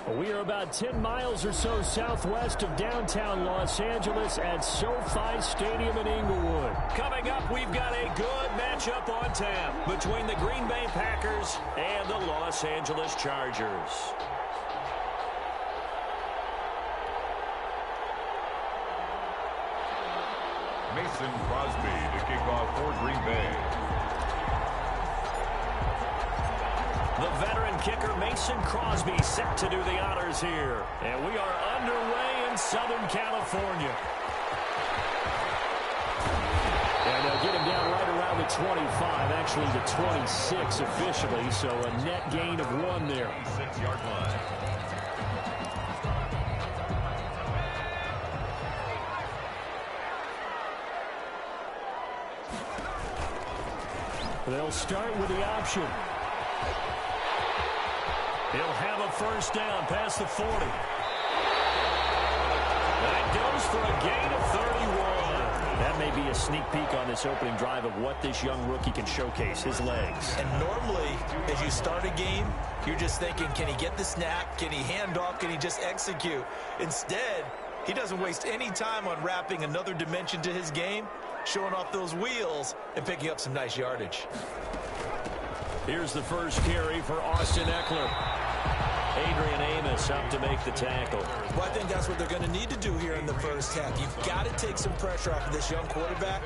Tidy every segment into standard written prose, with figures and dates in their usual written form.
We are about 10 miles or so southwest of downtown Los Angeles at SoFi Stadium in Inglewood. Coming up, we've got a good matchup on tap between the Green Bay Packers and the Los Angeles Chargers. Mason Crosby to kick off for Green Bay. The veteran kicker Mason Crosby set to do the honors here. And we are underway in Southern California. And they'll get him down right around the 25, actually the 26 officially, so a net gain of 1 there. 6-yard line. They'll start with the option. He'll have a first down past the 40. That goes for a gain of 31. That may be a sneak peek on this opening drive of what this young rookie can showcase, his legs. And normally, as you start a game, you're just thinking, can he get the snap? Can he hand off? Can he just execute? Instead, he doesn't waste any time on wrapping another dimension to his game, showing off those wheels, and picking up some nice yardage. Here's the first carry for Austin Eckler. Adrian Amos up to make the tackle. Well, I think that's what they're going to need to do here in the first half. You've got to take some pressure off of this young quarterback,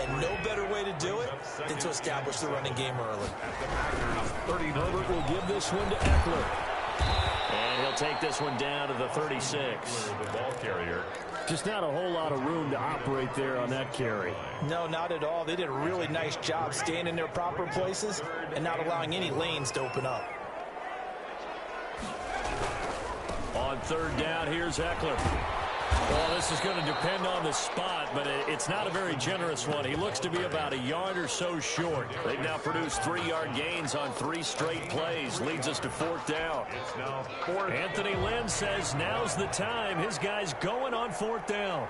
and no better way to do it than to establish the running game early. Herbert will give this one to Eckler. And he'll take this one down to the 36. The ball carrier. Just not a whole lot of room to operate there on that carry. No, not at all. They did a really nice job staying in their proper places and not allowing any lanes to open up. On third down, here's Eckler. Well, this is going to depend on the spot, but it's not a very generous one. He looks to be about a yard or so short. They've now produced 3-yard gains on 3 straight plays. Leads us to fourth down. It's now 4th. Anthony Lynn says now's the time. His guy's going on fourth down.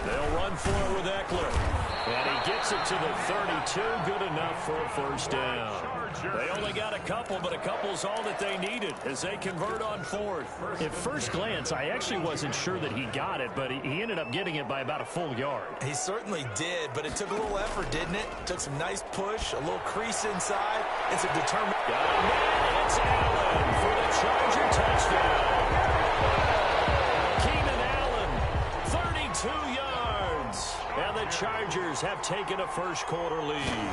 They'll run for it with Eckler. And he gets it to the 32. Good enough for a first down. They only got a couple, but a couple's all that they needed as they convert on fourth. At first glance, I actually wasn't sure that he got it, but he ended up getting it by about a full yard. He certainly did, but it took a little effort, didn't it? Took some nice push, a little crease inside, and some determination. It's Allen for the Charger touchdown. Keenan Allen, 32 yards. And the Chargers have taken a first-quarter lead.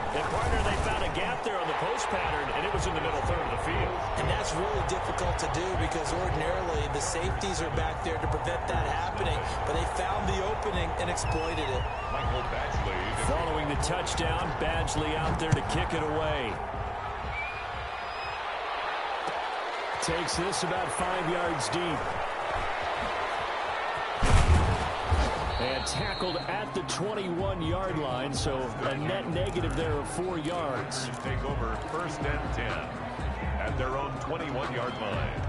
And, partner, they found a gap there on the post pattern, and it was in the middle third of the field. And that's really difficult to do because ordinarily the safeties are back there to prevent that happening, but they found the opening and exploited it. Michael Badgley. Following the touchdown, Badgley out there to kick it away. Takes this about 5 yards deep. And tackled at the 21-yard line, so a net negative there of 4 yards. Take over 1st and 10 at their own 21-yard line.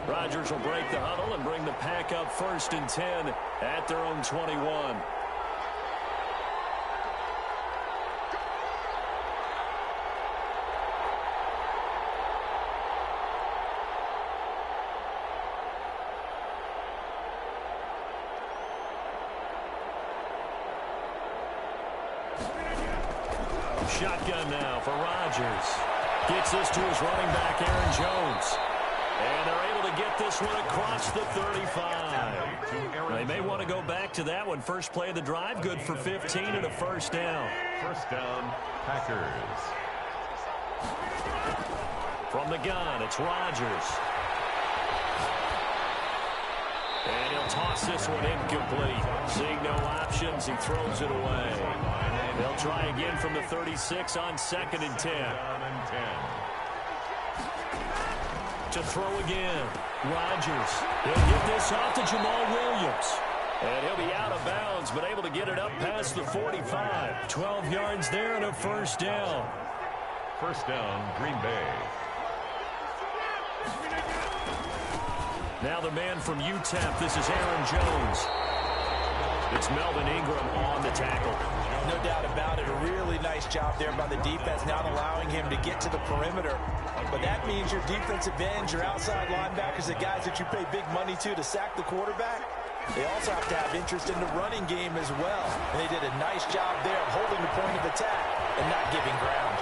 Rodgers will break the huddle and bring the pack up 1st and 10 at their own 21. Shotgun now for Rodgers. Gets this to his running back, Aaron Jones. And they're able to get this one across the 35. They may want to go back to that one. First play of the drive, good for 15 and a first down. First down, Packers. From the gun, it's Rodgers. And he'll toss this one incomplete. Seeing no options, he throws it away. They'll try again from the 36 on 2nd and 10. To throw again. Rodgers. He'll get this off to Jamal Williams. And he'll be out of bounds, but able to get it up past the 45. 12 yards there and a first down. First down, Green Bay. Now the man from UTEP, this is Aaron Jones. It's Melvin Ingram on the tackle. No doubt about it. A really nice job there by the defense, not allowing him to get to the perimeter. But that means your defensive ends, your outside linebackers, the guys that you pay big money to sack the quarterback, they also have to have interest in the running game as well. And they did a nice job there of holding the point of attack and not giving ground.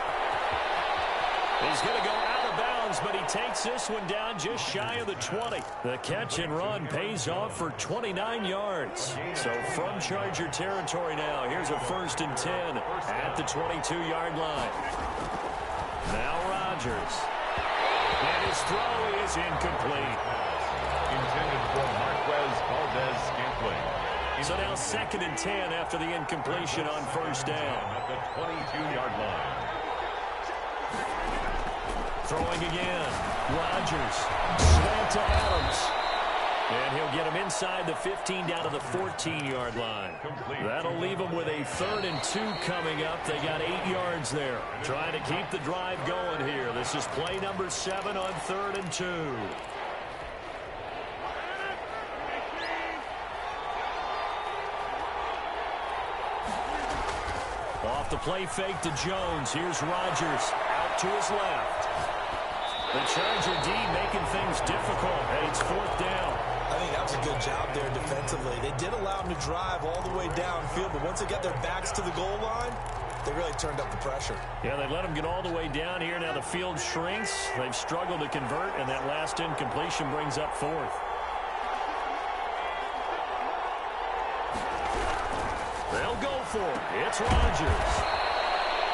He's going to go out of bounds, but he takes this one down just shy of the 20. The catch and run pays off for 29 yards. So from Charger territory now, here's a 1st and 10 at the 22-yard line. Now Rodgers. And his throw is incomplete. Intended for Marquez Valdez-Scantling. So now 2nd and 10 after the incompletion on 1st down. At the 22-yard line. Throwing again. Rodgers. Slant to Adams. And he'll get him inside the 15 down to the 14-yard line. That'll leave him with a 3rd and 2 coming up. They got 8 yards there. Trying to keep the drive going here. This is play number 7 on 3rd and 2. Off the play fake to Jones. Here's Rodgers out to his left. The Charger D making things difficult. And it's 4th down. I think that was a good job there defensively. They did allow them to drive all the way downfield, but once they got their backs to the goal line, they really turned up the pressure. Yeah, they let them get all the way down here. Now the field shrinks. They've struggled to convert, and that last incompletion brings up 4th. They'll go for it. It's Rodgers.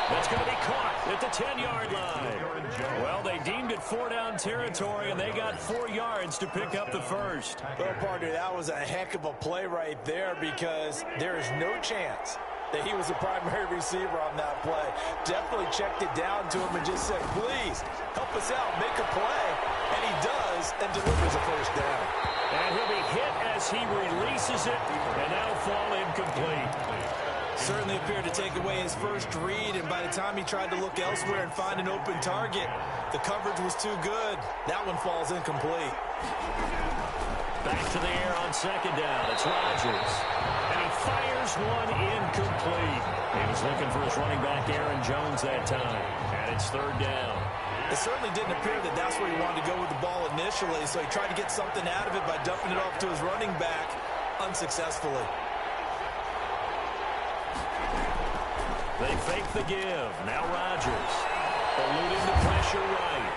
That's going to be caught at the 10-yard line. Well, they deemed it 4-down territory, and they got 4 yards to pick up the 1st. Well, partner, that was a heck of a play right there because there is no chance that he was the primary receiver on that play. Definitely checked it down to him and just said, please, help us out, make a play. And he does and delivers a 1st down. And he'll be hit as he releases it, and that'll fall incomplete. Certainly appeared to take away his first read, and by the time he tried to look elsewhere and find an open target, the coverage was too good. That one falls incomplete. Back to the air on 2nd down. It's Rodgers. And he fires one incomplete. He was looking for his running back, Aaron Jones, that time. And it's 3rd down. It certainly didn't appear that that's where he wanted to go with the ball initially, so he tried to get something out of it by dumping it off to his running back unsuccessfully. They fake the give. Now Rodgers. Eluding the pressure right.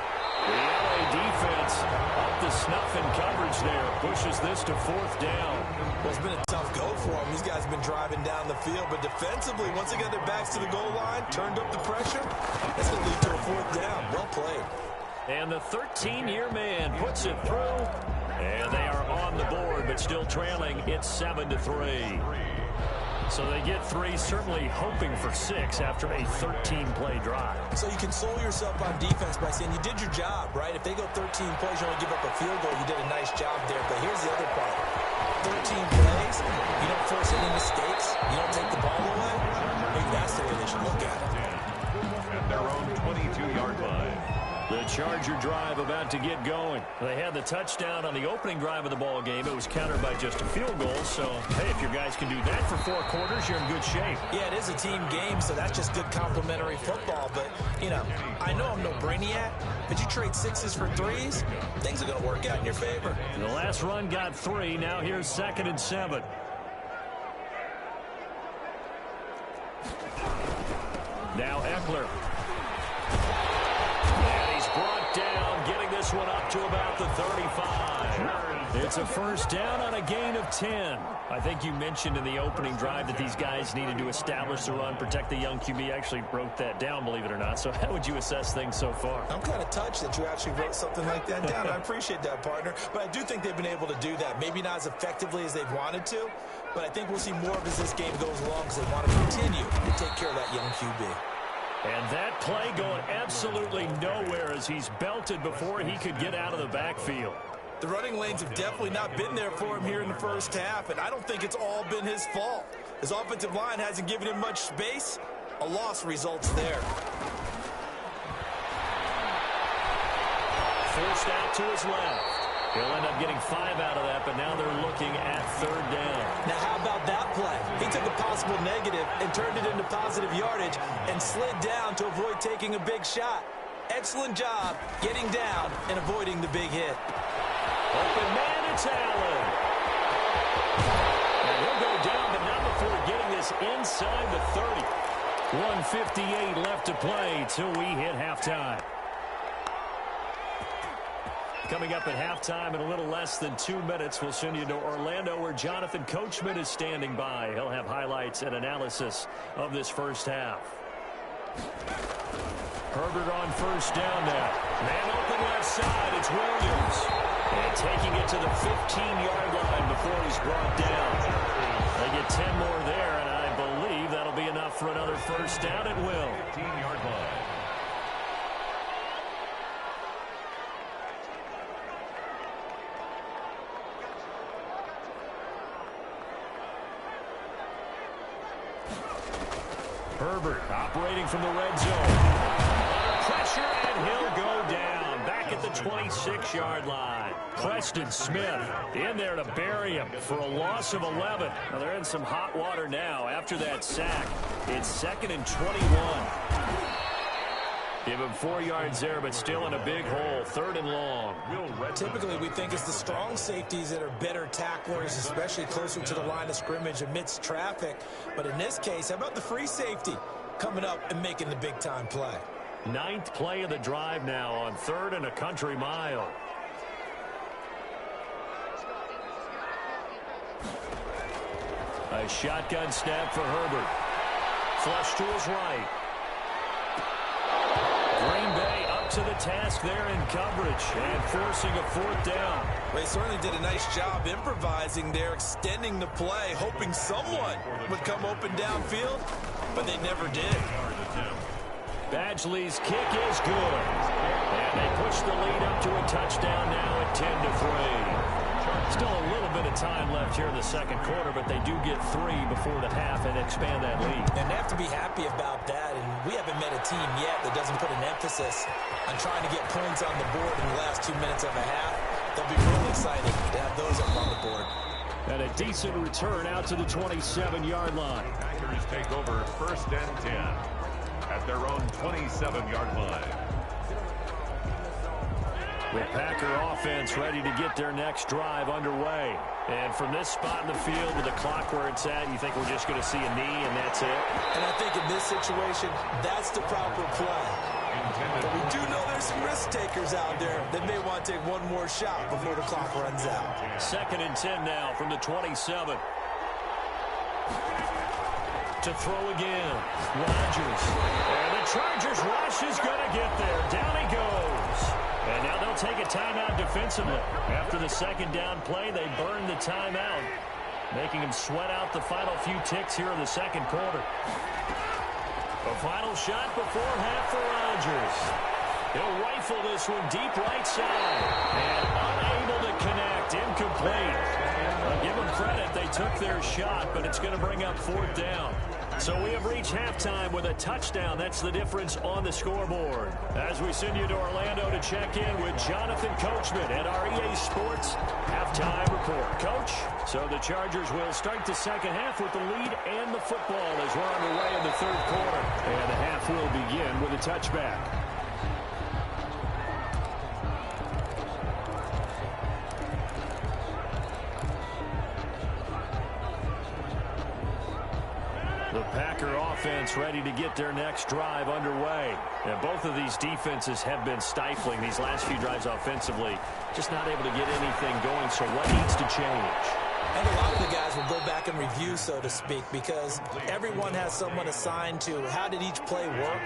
The LA defense up to snuff in coverage there. Pushes this to 4th down. Well, it's been a tough go for him. These guys have been driving down the field. But defensively, once they got their backs to the goal line, turned up the pressure, that's going to lead to a 4th down. Well played. And the 13-year man puts it through. And they are on the board, but still trailing. It's 7-3. So they get 3, certainly hoping for 6 after a 13-play drive. So you console yourself on defense by saying you did your job, right? If they go 13 plays, you only give up a field goal, you did a nice job there. But here's the other part. 13 plays, you don't force any mistakes, you don't take the ball away. Maybe that's the way they should look at it. At their own 22-yard line. The Charger drive about to get going. They had the touchdown on the opening drive of the ball game. It was countered by just a field goal. So, hey, if your guys can do that for 4 quarters, you're in good shape. Yeah, it is a team game, so that's just good complimentary football. But, you know, I know I'm no brainiac, but you trade 6s for 3s, things are going to work out in your favor. And the last run got 3. Now here's 2nd and 7. Now Eckler. Brought down, getting this one up to about the 35. It's a 1st down on a gain of 10. I think you mentioned in the opening drive that these guys needed to establish the run, protect the young QB. Actually wrote that down, believe it or not. So how would you assess things so far? I'm kind of touched that you actually wrote something like that down. I appreciate that, partner. But I do think they've been able to do that. Maybe not as effectively as they've wanted to, but I think we'll see more of as this game goes along because they want to continue to take care of that young QB. And that play going absolutely nowhere as he's belted before he could get out of the backfield. The running lanes have definitely not been there for him here in the 1st half, and I don't think it's all been his fault. His offensive line hasn't given him much space. A loss results there. Forced out to his left. He'll end up getting 5 out of that, but now they're looking at 3rd down. Now, how about that play? He took a possible negative and turned it into positive yardage and slid down to avoid taking a big shot. Excellent job getting down and avoiding the big hit. Open man, it's Allen. And he'll go down, but not before getting this inside the 30. 1:58 left to play till we hit halftime. Coming up at halftime in a little less than 2 minutes, we'll send you to Orlando where Jonathan Coachman is standing by. He'll have highlights and analysis of this first half. Herbert on 1st down now. Man open left side, it's Williams. And taking it to the 15-yard line before he's brought down. They get 10 more there, and I believe that'll be enough for another 1st down at will. 15-yard line. Herbert operating from the red zone. Under pressure, and he'll go down. Back at the 26-yard line. Preston Smith in there to bury him for a loss of 11. Now they're in some hot water now after that sack. It's 2nd and 21. Give him 4 yards there, but still in a big hole. 3rd and long. Typically, we think it's the strong safeties that are better tacklers, especially closer to the line of scrimmage amidst traffic. But in this case, how about the free safety coming up and making the big-time play? 9th play of the drive now on 3rd and a country mile. A shotgun snap for Herbert. Flush to his right. Green Bay up to the task there in coverage and forcing a 4th down. They certainly did a nice job improvising there, extending the play, hoping someone would come open downfield, but they never did. Badgley's kick is good. And they push the lead up to a touchdown now at 10-3. Still a little bit of time left here in the 2nd quarter, but they do get 3 before the half and expand that lead. And they have to be happy about that, and we haven't met a team yet that doesn't put an emphasis on trying to get points on the board in the last 2 minutes of a half. They'll be real excited to have those up on the board. And a decent return out to the 27-yard line. Packers take over 1st and 10 at their own 27-yard line. The Packer offense ready to get their next drive underway. And from this spot in the field with the clock where it's at, you think we're just going to see a knee and that's it? And I think in this situation, that's the proper play. But we do know there's some risk takers out there that may want to take one more shot before the clock runs out. 2nd and 10 now from the 27. To throw again. Rodgers. And the Chargers rush is going to get there. Down he goes. And now they'll take a timeout defensively. After the 2nd down play, they burn the timeout, making them sweat out the final few ticks here in the 2nd quarter. A final shot before half for Rodgers. He'll rifle this one deep right side. And unable to connect. Incomplete. I'll give them credit. They took their shot, but it's going to bring up 4th down. So we have reached halftime with a touchdown. That's the difference on the scoreboard. As we send you to Orlando to check in with Jonathan Coachman at our EA Sports Halftime Report. Coach, so the Chargers will start the 2nd half with the lead and the football as we're underway in the 3rd quarter. And the half will begin with a touchback. The Packer offense ready to get their next drive underway. And both of these defenses have been stifling these last few drives offensively. Just not able to get anything going, so what needs to change? And a lot of the guys will go back and review, so to speak, because everyone has someone assigned to how did each play work.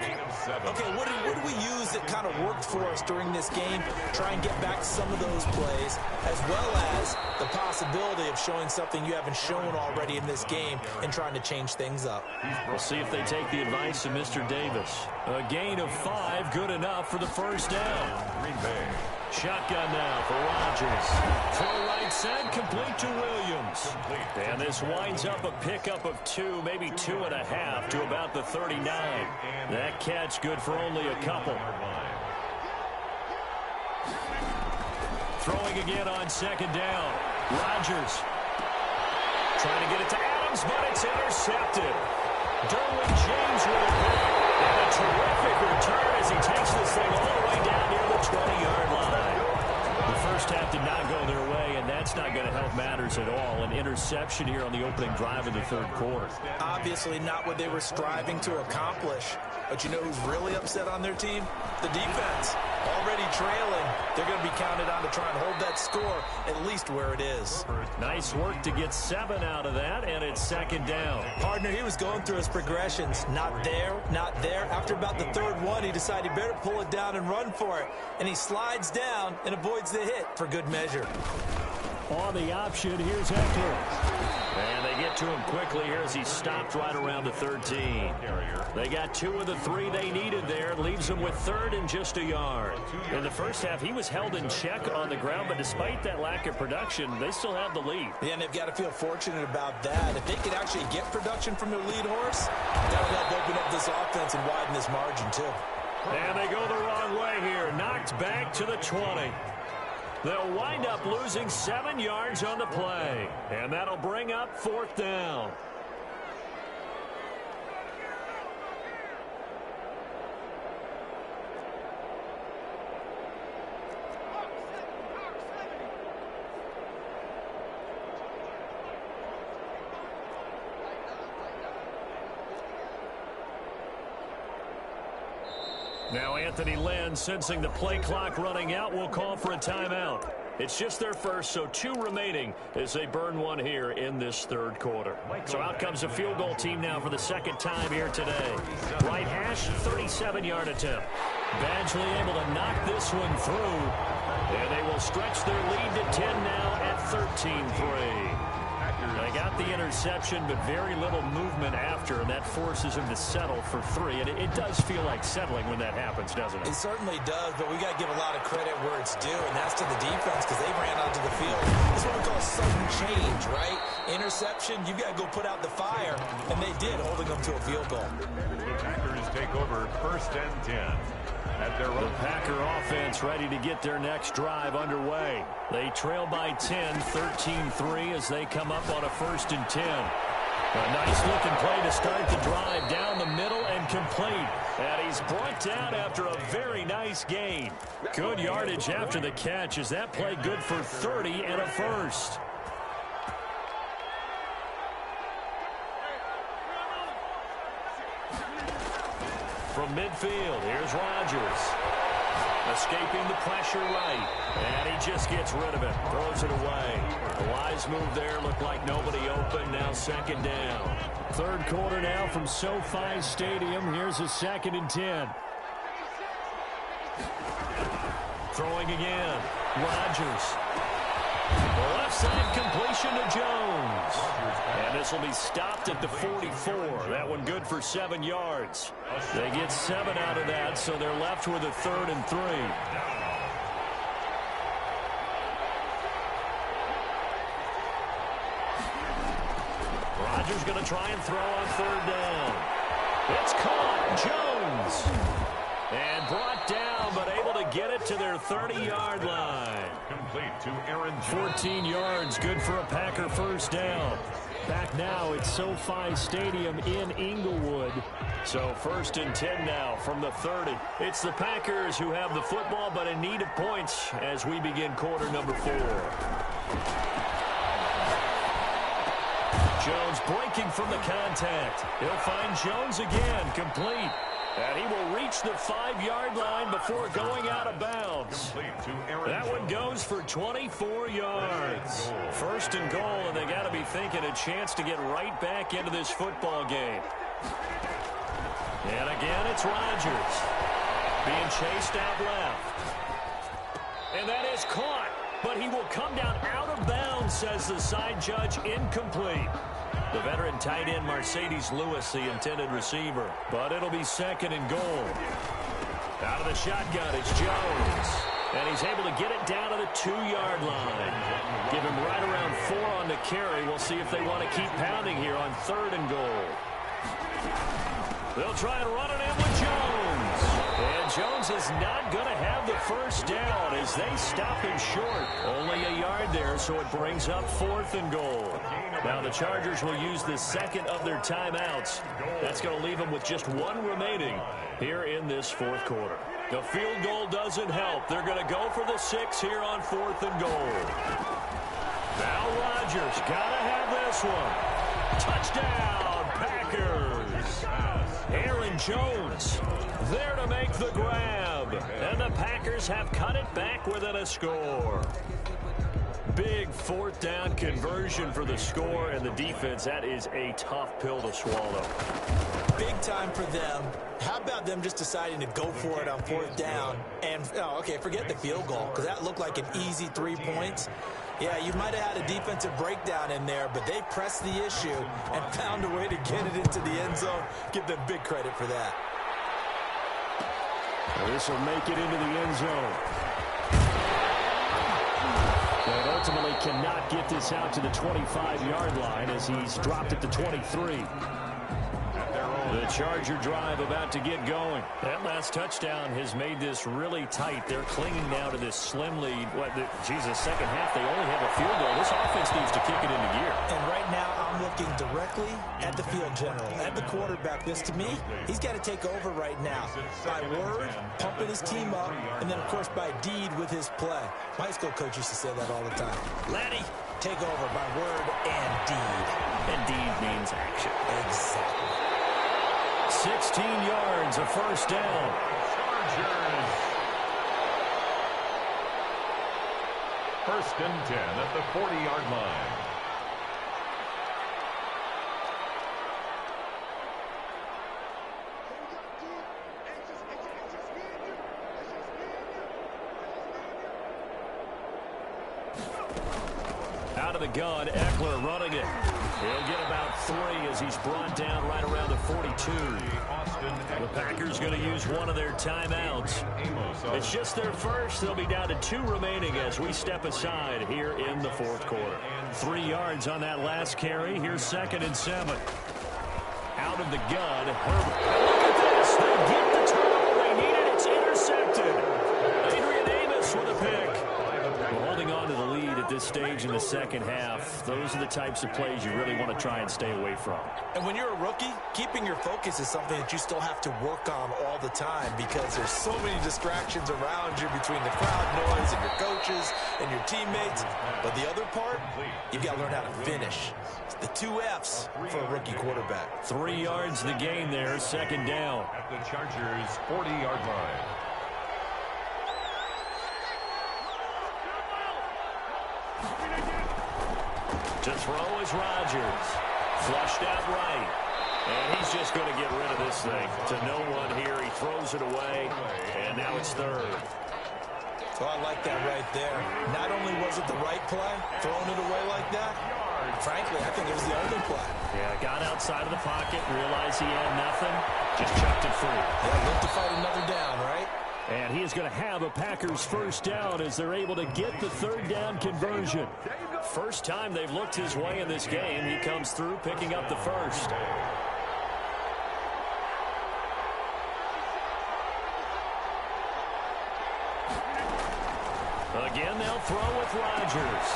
Okay, what did we use that kind of worked for us during this game? Try and get back to some of those plays, as well as the possibility of showing something you haven't shown already in this game and trying to change things up. We'll see if they take the advice of Mr. Davis. A gain of 5, good enough for the 1st down. Green Bay. Shotgun now for Rodgers. Throw right side, complete to Williams. And this winds up a pickup of 2, maybe 2.5 to about the 39. That catch good for only a couple. Throwing again on second down. Rodgers trying to get it to Adams, but it's intercepted. Derwin James with a pick. And a terrific return as he takes this thing all the way down near the 20-yard line. The first half did not go their way, and that's not going to help matters at all. An interception here on the opening drive of the third quarter. Obviously not what they were striving to accomplish. But you know who's really upset on their team? The defense. Already trailing. They're going to be counted on to try and hold that score at least where it is. Nice work to get 7 out of that, and it's second down. Partner, he was going through his progressions. Not there, not there. After about the third one, he decided he better pull it down and run for it. And he slides down and avoids the hit for good measure. On the option, here's Eckler. And they get to him quickly here as he stopped right around the 13. They got 2 of the 3 they needed there. Leaves them with third and just a yard. In the first half, he was held in check on the ground, but despite that lack of production, they still have the lead. Yeah, and they've got to feel fortunate about that. If they could actually get production from their lead horse, that would help open up this offense and widen this margin, too. And they go the wrong way here. Knocked back to the 20. They'll wind up losing 7 yards on the play. And that'll bring up fourth down. Now Anthony Lynn, sensing the play clock running out, will call for a timeout. It's just their first, so 2 remaining as they burn one here in this third quarter. So out comes a field goal team now for the second time here today. Right hash, 37-yard attempt. Badgley able to knock this one through. And they will stretch their lead to 10 now at 13-3. They got the interception, but very little movement after, and that forces him to settle for 3. And it does feel like settling when that happens, doesn't it? It certainly does, but we got to give a lot of credit where it's due, and that's to the defense because they ran onto the field. This is what we call sudden change, right? Interception, you got to go put out the fire, and they did, holding them to a field goal. The Packers take over first and 10. The Packer offense ready to get their next drive underway. They trail by 10, 13-3 as they come up on a first and 10. A nice looking play to start the drive down the middle and complete. And he's brought down after a very nice gain. Good yardage after the catch. Is that play good for 30 and a first? From midfield, here's Rodgers. Escaping the pressure right. And he just gets rid of it. Throws it away. A wise move there. Looked like nobody open. Now second down. Third quarter now from SoFi Stadium. Here's a second and 10. Throwing again. Rodgers. The left side completion to Jones. And this will be stopped at the 44. That one good for 7 yards. They get 7 out of that, so they're left with a 3rd and 3. Rodgers going to try and throw on 3rd down. It's caught. Jones. And brought down, but able to get it to their 30-yard line. Complete to Aaron Jones. 14 yards, good for a Packer first down. Back now at SoFi Stadium in Inglewood. So first and 10 now from the 30. It's the Packers who have the football, but in need of points as we begin quarter number 4. Jones breaking from the contact. He'll find Jones again, complete. And he will reach the 5-yard line before going out of bounds. That one goes for 24 yards. First and goal, and they got to be thinking a chance to get right back into this football game. And again, it's Rodgers being chased out left. And that is caught, but he will come down out of bounds, says the side judge, incomplete. The veteran tight end Mercedes Lewis, the intended receiver. But it'll be second and goal. Out of the shotgun, it's Jones. And he's able to get it down to the 2-yard line. Give him right around 4 on the carry. We'll see if they want to keep pounding here on 3rd and goal. They'll try and run it in with Jones. And Jones is not going to have the first down as they stop him short. Only a yard there, so it brings up 4th and goal. Now the Chargers will use the second of their timeouts. That's going to leave them with just 1 remaining here in this 4th quarter. The field goal doesn't help. They're going to go for the 6 here on 4th and goal. Now Rodgers got to have this one. Touchdown, Packers. Aaron Jones there to make the grab. And the Packers have cut it back within a score. Big 4th down conversion for the score, and the defense, that is a tough pill to swallow. Big time for them. How about them just deciding to go for it on 4th down? And, okay, forget the field goal, because that looked like an easy 3 points. Yeah, you might have had a defensive breakdown in there, but they pressed the issue and found a way to get it into the end zone. Give them big credit for that. This will make it into the end zone. But ultimately cannot get this out to the 25-yard line as he's dropped at the 23. The Charger drive about to get going. That last touchdown has made this really tight. They're clinging now to this slim lead. Second half, they only have a field goal. This offense needs to kick it into gear. And right now, I'm looking directly at the field general, at the quarterback. This, to me, he's got to take over right now. By word, pumping his team up, and then, of course, by deed with his play. My high school coach used to say that all the time. Laddie, take over by word and deed. And deed means action. Exactly. 16 yards, a first down. Chargers. 1st and 10 at the 40-yard line. Out of the gun, Eckler running it. He'll get about 3 as he's brought down right around the 42. The Packers going to use one of their timeouts. It's just their first. They'll be down to 2 remaining as we step aside here in the 4th quarter. 3 yards on that last carry. Here's 2nd and 7. Out of the gun, Herbert. Look at this. They get the turnover they needed. It's intercepted. Adrian Amos with a pick. We're holding on to the lead at this stage in the second half. Those are the types of plays you really want to try and stay away from. And when you're a rookie, keeping your focus is something that you still have to work on all the time because there's so many distractions around you between the crowd noise and your coaches and your teammates. But the other part, you've got to learn how to finish. The 2 F's for a rookie quarterback. 3 yards in the game there, 2nd down. At the Chargers' 40-yard line. To throw is Rodgers. Flushed out right. And he's just going to get rid of this thing. To no one here. He throws it away. And now it's 3rd. So I like that right there. Not only was it the right play, throwing it away like that, frankly, I think it was the only play. Yeah, got outside of the pocket, realized he had nothing, just chucked it free. Yeah, look to fight another down, right? And he is going to have a Packers first down as they're able to get the 3rd down conversion. First time they've looked his way in this game. He comes through picking up the first. Again, they'll throw with Rodgers.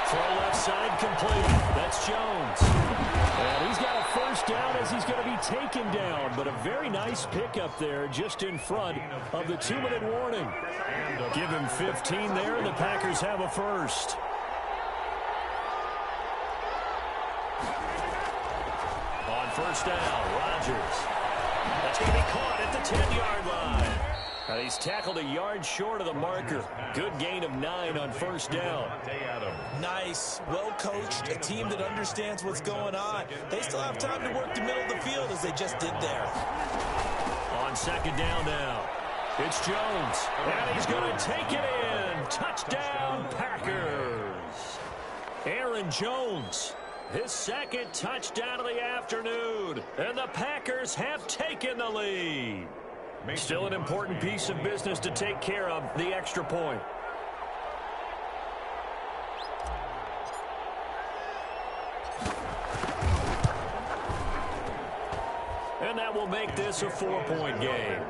Throw left side complete. That's Jones. And he's got a first down as he's going to be taken down. But a very nice pickup there just in front of the 2-minute warning. Give him 15 there, and the Packers have a first. On first down, Rodgers. That's going to be caught at the 10-yard line. And he's tackled a yard short of the marker. Good gain of 9 on first down. Nice, well-coached, a team that understands what's going on. They still have time to work the middle of the field as they just did there. On second down now, it's Jones. And he's going to take it in. Touchdown, Packers. Aaron Jones, his 2nd touchdown of the afternoon. And the Packers have taken the lead. Still an important piece of business to take care of, the extra point. And that will make this a 4-point game.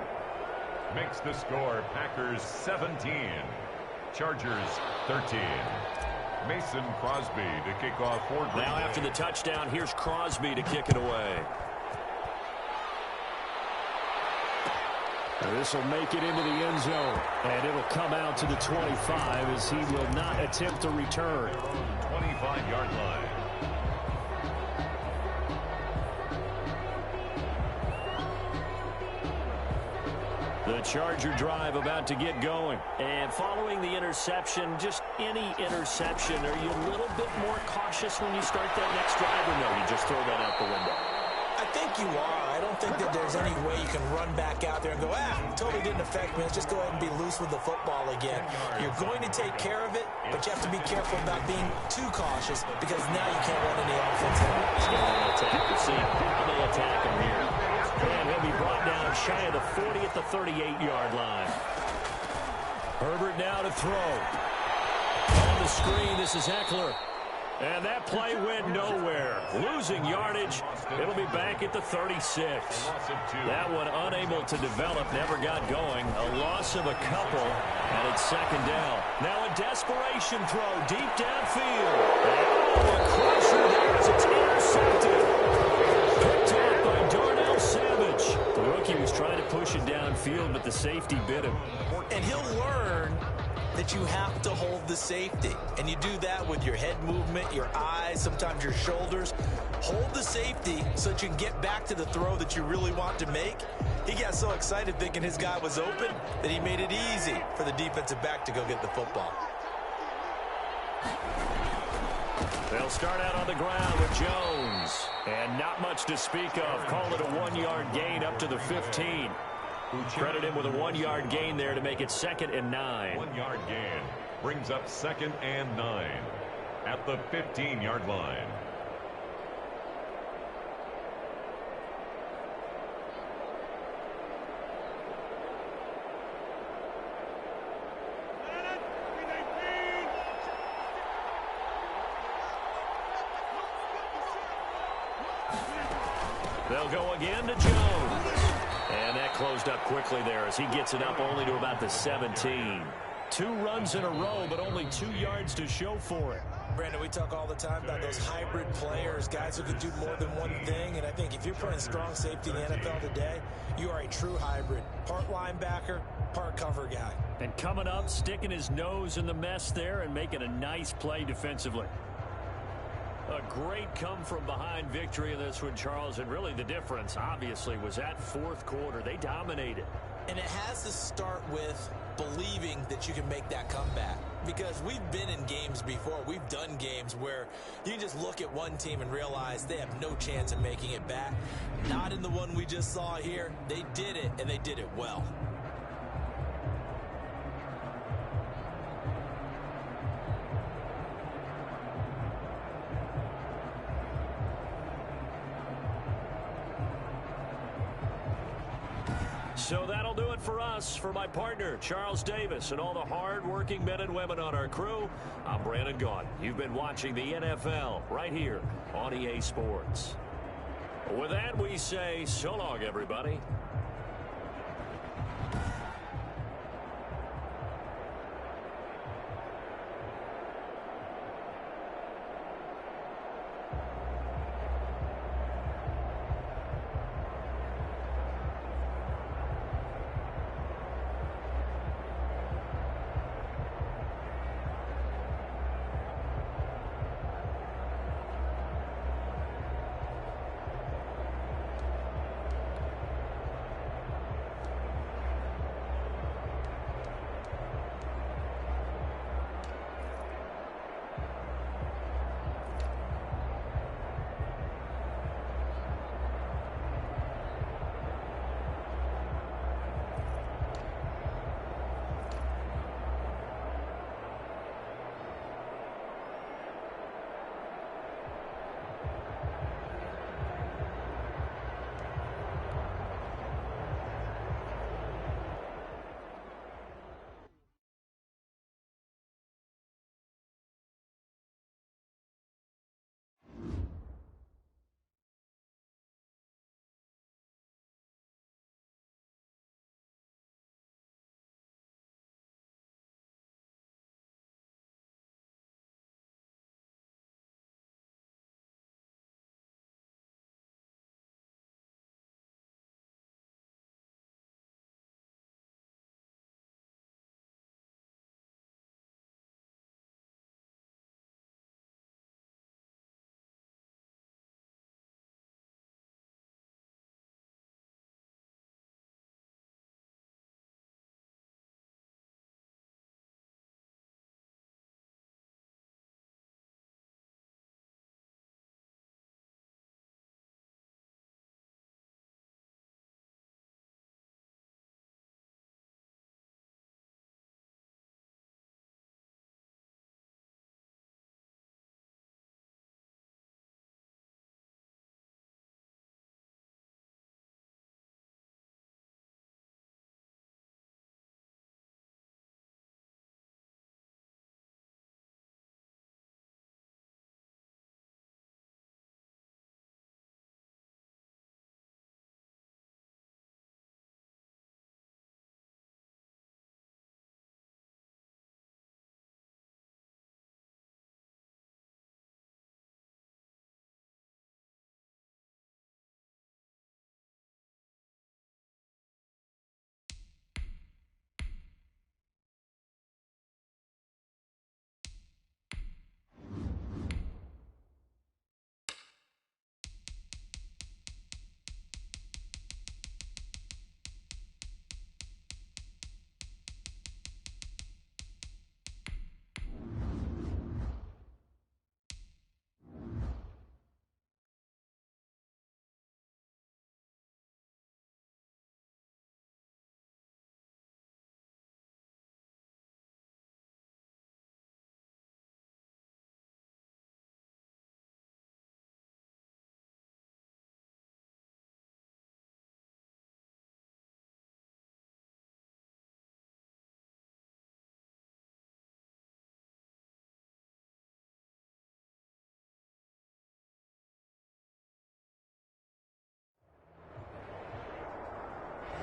makes the score Packers 17, Chargers 13. Mason Crosby to kick off for Green Bay. Now after the touchdown, here's Crosby to kick it away. This will make it into the end zone, and it'll come out to the 25 as he will not attempt to return. 25-yard line. The Charger drive about to get going. And following the interception, just any interception, are you a little bit more cautious when you start that next drive, or no, you just throw that out the window? I think you are. I don't think that there's any way you can run back out there and go, totally didn't affect me. Let's just go ahead and be loose with the football again. You're going to take care of it, but you have to be careful about being too cautious because now you can't run any offense. Let's go and attack the scene. How they attack him here. And he'll be brought down shy of the 40 at the 38-yard line. Herbert now to throw. On the screen, this is Eckler. And that play went nowhere. Losing yardage. It'll be back at the 36. That one unable to develop, never got going. A loss of a couple, and it's second down. Now a desperation throw deep downfield. Oh, a crusher there as it's intercepted. Picked off by Darnell Savage. The rookie was trying to push it downfield, but the safety bit him. And he'll learn that you have to hold the safety. And you do that with your head movement, your eyes, sometimes your shoulders. Hold the safety so that you can get back to the throw that you really want to make. He got so excited thinking his guy was open that he made it easy for the defensive back to go get the football. They'll start out on the ground with Jones. And not much to speak of. Call it a 1-yard gain up to the 15. Credit him with a 1-yard gain there to make it 2nd and 9. 1-yard gain brings up 2nd and 9 at the 15-yard line. They'll go again to Jones. And that closed up quickly there as he gets it up only to about the 17. 2 runs in a row, but only 2 yards to show for it. Brandon, we talk all the time about those hybrid players, guys who can do more than one thing. And I think if you're playing strong safety in the NFL today, you are a true hybrid. Part linebacker, part cover guy. And coming up, sticking his nose in the mess there and making a nice play defensively. A great come-from-behind victory in this one, Charles, and really the difference, obviously, was that 4th quarter. They dominated. And it has to start with believing that you can make that comeback. Because we've been in games before. We've done games where you can just look at one team and realize they have no chance of making it back. Not in the one we just saw here. They did it, and they did it well. So that'll do it for us. For my partner, Charles Davis, and all the hard-working men and women on our crew, I'm Brandon Gaudin. You've been watching the NFL right here on EA Sports. With that, we say so long, everybody.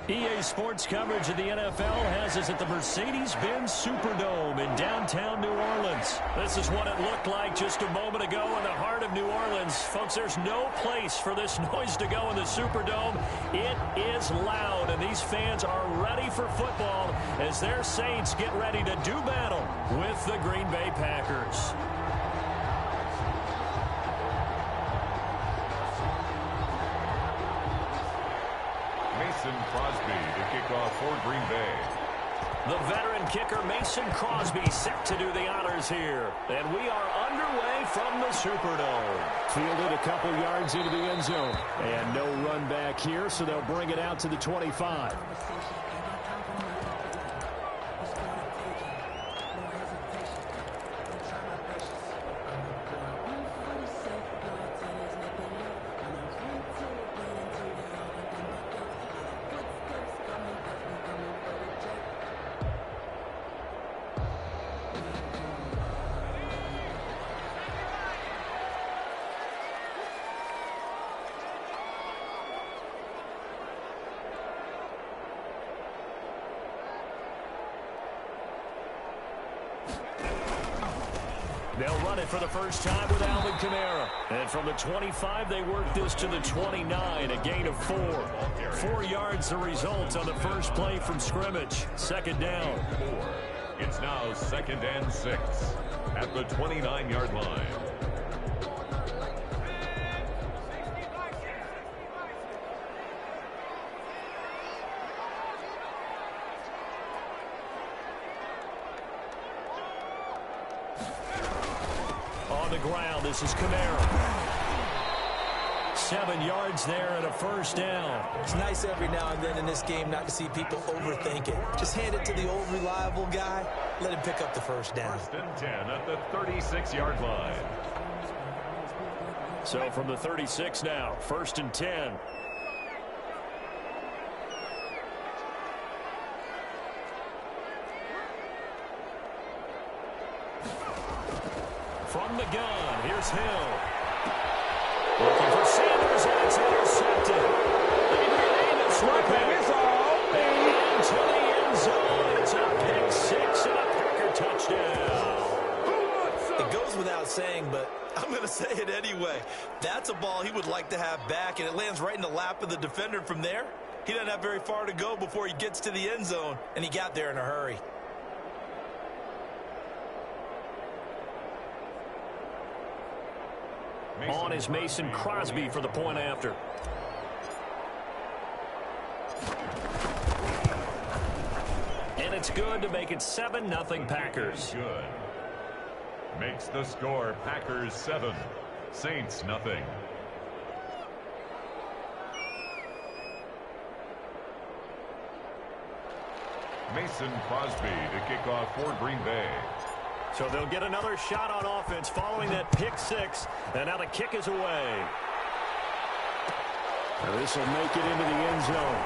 EA Sports coverage of the NFL has us at the Mercedes-Benz Superdome in downtown New Orleans. This is what it looked like just a moment ago in the heart of New Orleans. Folks, there's no place for this noise to go in the Superdome. It is loud, and these fans are ready for football as their Saints get ready to do battle with the Green Bay Packers. Crosby to kick off for Green Bay. The veteran kicker Mason Crosby set to do the honors here. And we are underway from the Superdome. Fielded a couple yards into the end zone. And no run back here, so they'll bring it out to the 25. They'll run it for the first time with Alvin Kamara. And from the 25, they work this to the 29, a gain of 4. 4 yards the result on the first play from scrimmage. Second down. It's now 2nd and 6 at the 29-yard line. Ground. This is Kamara. 7 yards there and a first down. It's nice every now and then in this game not to see people overthink it. Just hand it to the old reliable guy. Let him pick up the first down. 1st and 10 at the 36-yard line. So from the 36 now, 1st and 10. From the gun, here's Hill. Looking for Sanders, and it's intercepted. They begin to swipe it. And into the end zone. It's a pick 6 and a Packer touchdown. It goes without saying, but I'm going to say it anyway. That's a ball he would like to have back, and it lands right in the lap of the defender from there. He doesn't have very far to go before he gets to the end zone, and he got there in a hurry. On is Mason Crosby for the point after. And it's good to make it 7-0 Packers. Good. Makes the score Packers 7, Saints nothing. Mason Crosby to kick off for Green Bay. So they'll get another shot on offense following that pick 6. And now the kick is away. This will make it into the end zone.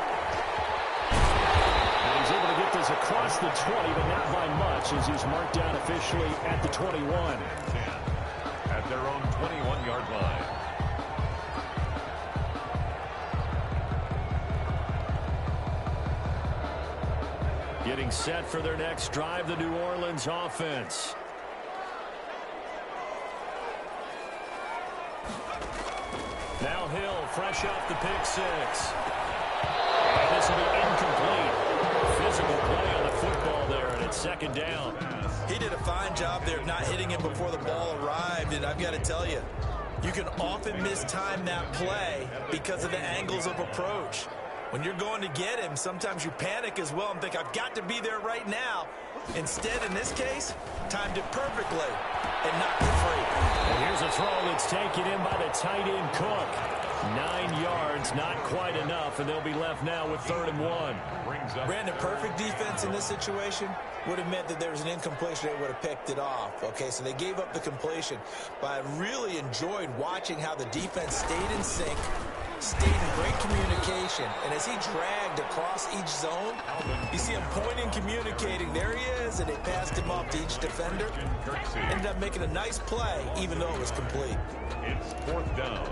And he's able to get this across the 20, but not by much as he's marked down officially at the 21. 10 at their own 21-yard line. Getting set for their next drive, the New Orleans offense. Now Hill, fresh off the pick 6. And this will be incomplete. Physical play on the football there, and it's 2nd down. He did a fine job there of not hitting it before the ball arrived, and I've got to tell you, you can often mistime that play because of the angles of approach. When you're going to get him, sometimes you panic as well and think, I've got to be there right now. Instead, in this case, timed it perfectly and knocked it free. And here's a throw that's taken in by the tight end Cook. 9 yards, not quite enough, and they'll be left now with 3rd and 1. Brandon, perfect defense in this situation would have meant that there was an incompletion that would have picked it off. Okay, so they gave up the completion. But I really enjoyed watching how the defense stayed in sync, stayed in great communication, and as he dragged across each zone, you see him pointing, communicating. There he is, and they passed him off to each defender. Ended up making a nice play, even though it was complete. It's 4th down.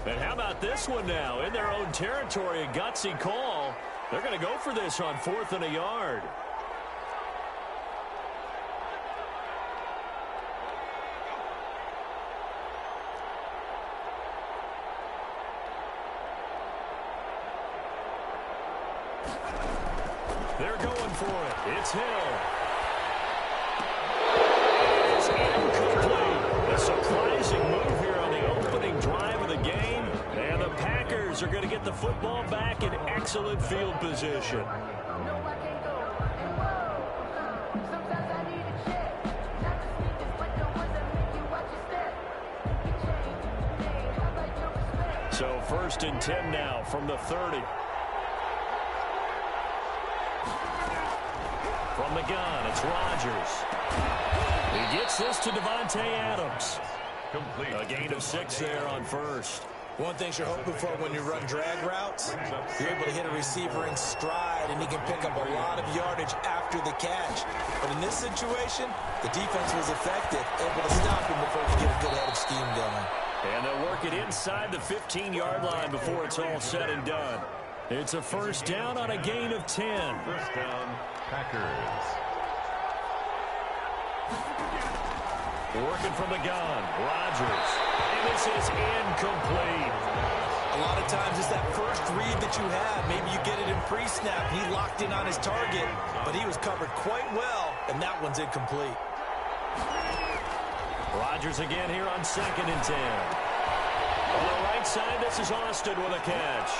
And how about this one now? In their own territory, a gutsy call. They're going to go for this on 4th and a yard. They're going for it. It's Hill. It's incomplete. A surprising move here on the opening drive of the game. And the Packers are going to get the football back in excellent field position. So 1st and 10 now from the 30. From the gun, it's Rodgers. He gets this to Devontae Adams. Complete. A gain of 6 there on 1st. One thing you're hoping for when you run drag routes, you're able to hit a receiver in stride, and he can pick up a lot of yardage after the catch. But in this situation, the defense was effective, able to stop him before he get a good head of steam going. And they'll work it inside the 15-yard line before it's all said and done. It's a 1st down on a gain of 10. 1st down, Packers. Working from the gun, Rodgers. And this is incomplete. A lot of times it's that first read that you have. Maybe you get it in pre-snap. He locked in on his target, but he was covered quite well, and that one's incomplete. Rodgers again here on 2nd and 10. On the right side, this is Austin with a catch.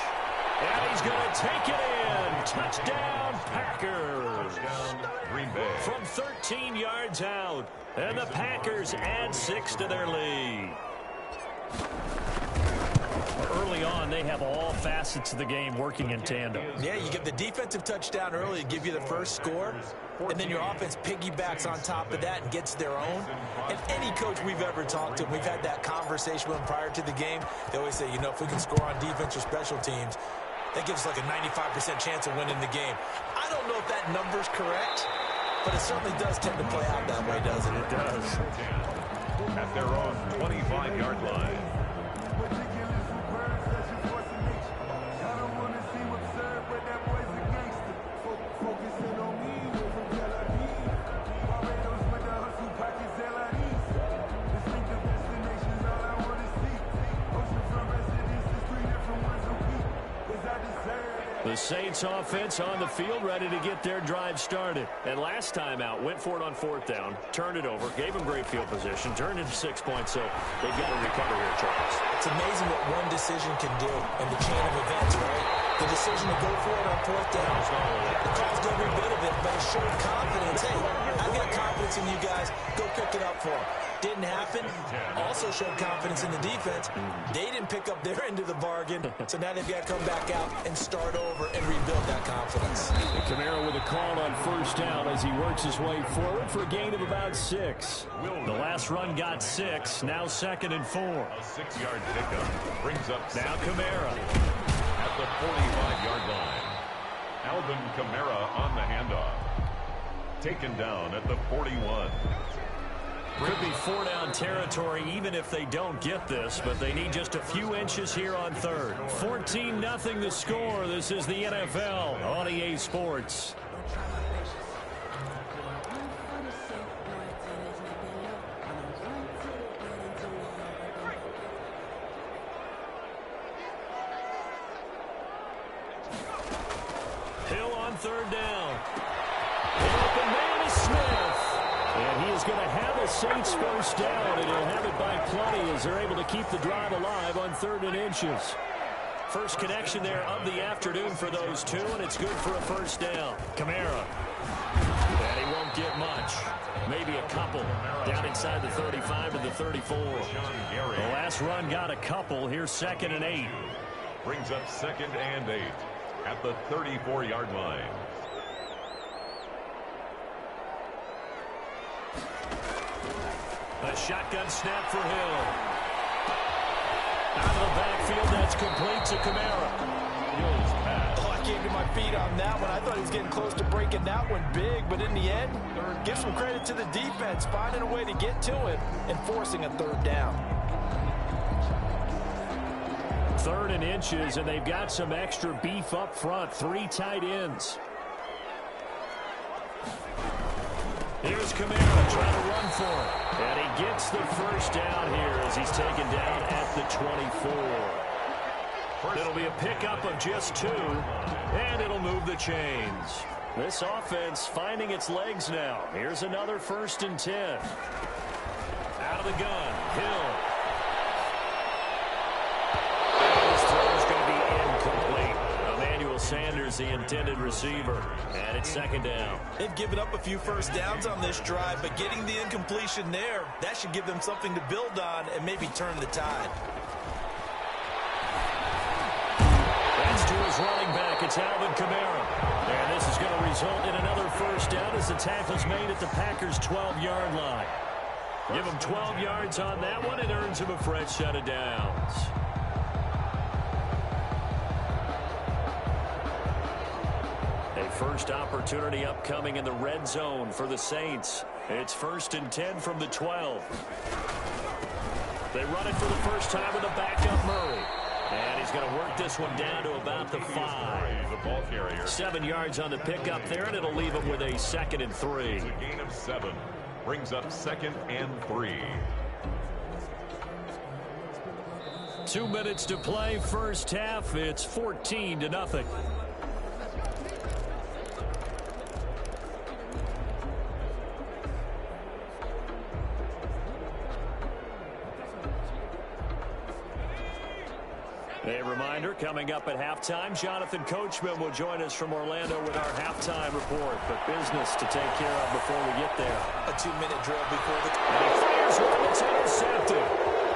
And he's going to take it in. Touchdown, Packers. Touchdown, Green Bay. From 13 yards out. And the Packers add 6 to their lead. Early on, they have all facets of the game working in tandem. Yeah, you get the defensive touchdown early to give you the first score, and then your offense piggybacks on top of that and gets their own. And any coach we've ever talked to, we've had that conversation with them prior to the game, they always say, you know, if we can score on defense or special teams, that gives us like a 95% chance of winning the game. I don't know if that number's correct, but it certainly does tend to play out that way, doesn't it? It does. At their own 25-yard line. The Saints offense on the field, ready to get their drive started. And last time out, went for it on 4th down, turned it over, gave them great field position, turned into 6 points, so they've got to recover here, Charles. It's amazing what one decision can do in the chain of events, right? The decision to go for it on 4th down, it caused every bit of it, but it showed confidence. Hey, I've got confidence in you guys. Go pick it up for them. Didn't happen. Also showed confidence in the defense. They didn't pick up their end of the bargain, so now they've got to come back out and start over and rebuild that confidence. Camaro with a call on 1st down as he works his way forward for a gain of about 6. The last run got 6, now 2nd and 4. A 6-yard pickup brings up now Camaro at the 45-yard line. Alvin Kamara on the handoff. Taken down at the 41. Could be 4-down territory even if they don't get this, but they need just a few inches here on 3rd. 14-0 the score. This is the NFL on EA Sports. Hill on 3rd down. The man is Smith. And he is going to have a Saints 1st down, and he'll have it by plenty as they're able to keep the drive alive on 3rd and inches. First connection there of the afternoon for those two, and it's good for a 1st down. Kamara. And he won't get much. Maybe a couple down inside the 35 to the 34. The last run got a couple. Here's 2nd and 8. Brings up 2nd and 8 at the 34-yard line. A shotgun snap for Hill. Out of the backfield, that's complete to Kamara. Hill's pass. Oh, I came to my feet on that one. I thought he was getting close to breaking that one big, but in the end, give some credit to the defense, finding a way to get to it and forcing a 3rd down. 3rd and inches, and they've got some extra beef up front. 3 tight ends. Here's Kamara trying to run for it. And he gets the first down here as he's taken down at the 24. It'll be a pickup of just 2, and it'll move the chains. This offense finding its legs now. Here's another 1st and 10. Out of the gun, Hill. His throw is going to be incomplete. Emmanuel Sanders, the intended receiver. And it's 2nd down. They've given up a few first downs on this drive, but getting the incompletion there, that should give them something to build on and maybe turn the tide. That's to his running back. It's Alvin Kamara. And this is going to result in another first down as the tackle's made at the Packers' 12-yard line. Give him 12 yards on that one. It earns him a fresh set of downs. A first opportunity upcoming in the red zone for the Saints. It's 1st and 10 from the 12. They run it for the first time with a backup Murray. And he's going to work this one down to about the 5. The ball carrier. 7 yards on the pickup there, and it'll leave him with a 2nd and 3. It's a gain of 7. Brings up 2nd and 3. 2 minutes to play, first half. It's 14-0. A reminder, coming up at halftime, Jonathan Coachman will join us from Orlando with our halftime report. But business to take care of before we get there. A 2-minute drill before the... And he fires one that's intercepted.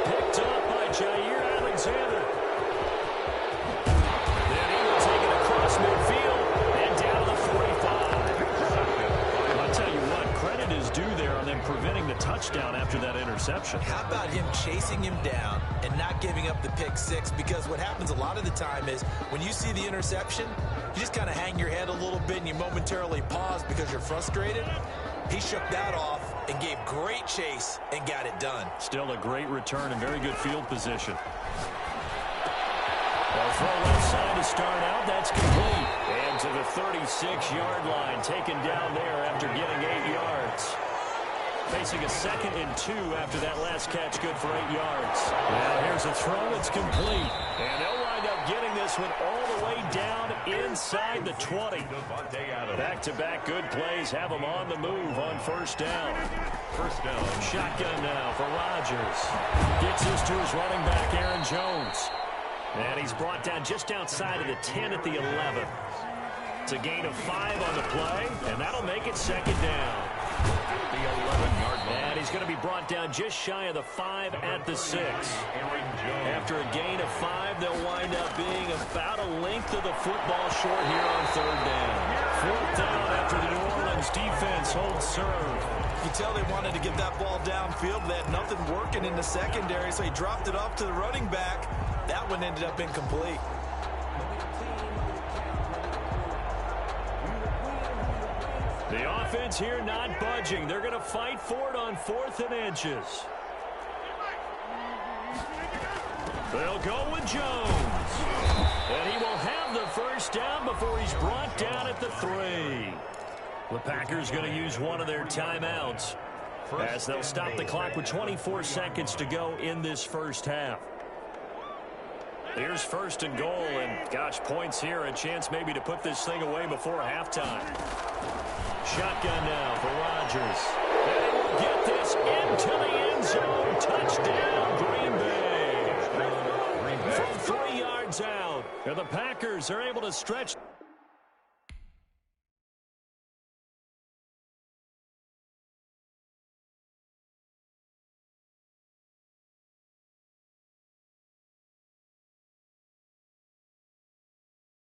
Picked up by Jair Alexander. Then he will take it across midfield and down to the 45. I'll tell you what, credit is due there on them preventing the touchdown after that interception. How about him chasing him down and not giving up the pick 6? Because what happens a lot of the time is when you see the interception, you just kind of hang your head a little bit and you momentarily pause because you're frustrated. He shook that off and gave great chase and got it done. Still a great return and very good field position. Well, throw left side to start out. That's complete. And to the 36-yard line, taken down there after getting 8 yards. Facing a 2nd and 2 after that last catch, good for 8 yards. Now here's a throw. It's complete. And they'll wind up getting this one all the way down inside the 20. Back-to-back good plays have them on the move on first down. First down. Shotgun now for Rodgers. Gets this to his running back, Aaron Jones. And he's brought down just outside of the 10 at the 11. It's a gain of 5 on the play, and that'll make it 2nd down. The 11-yard line. And he's going to be brought down just shy of the 5 at the 6. After a gain of 5, they'll wind up being about a length of the football short here on 3rd down. 4th down after the New Orleans defense holds serve. You can tell they wanted to get that ball downfield. They had nothing working in the secondary, so he dropped it off to the running back. That one ended up incomplete. The offense here not budging. They're going to fight for it on 4th and inches. They'll go with Jones. And he will have the first down before he's brought down at the 3. The Packers going to use one of their timeouts as they'll stop the clock with 24 seconds to go in this first half. Here's 1st and goal, and gosh, points here, a chance maybe to put this thing away before halftime. Shotgun now for Rodgers. And he will get this into the end zone. Touchdown, Green Bay. From 3 yards out, and the Packers are able to stretch.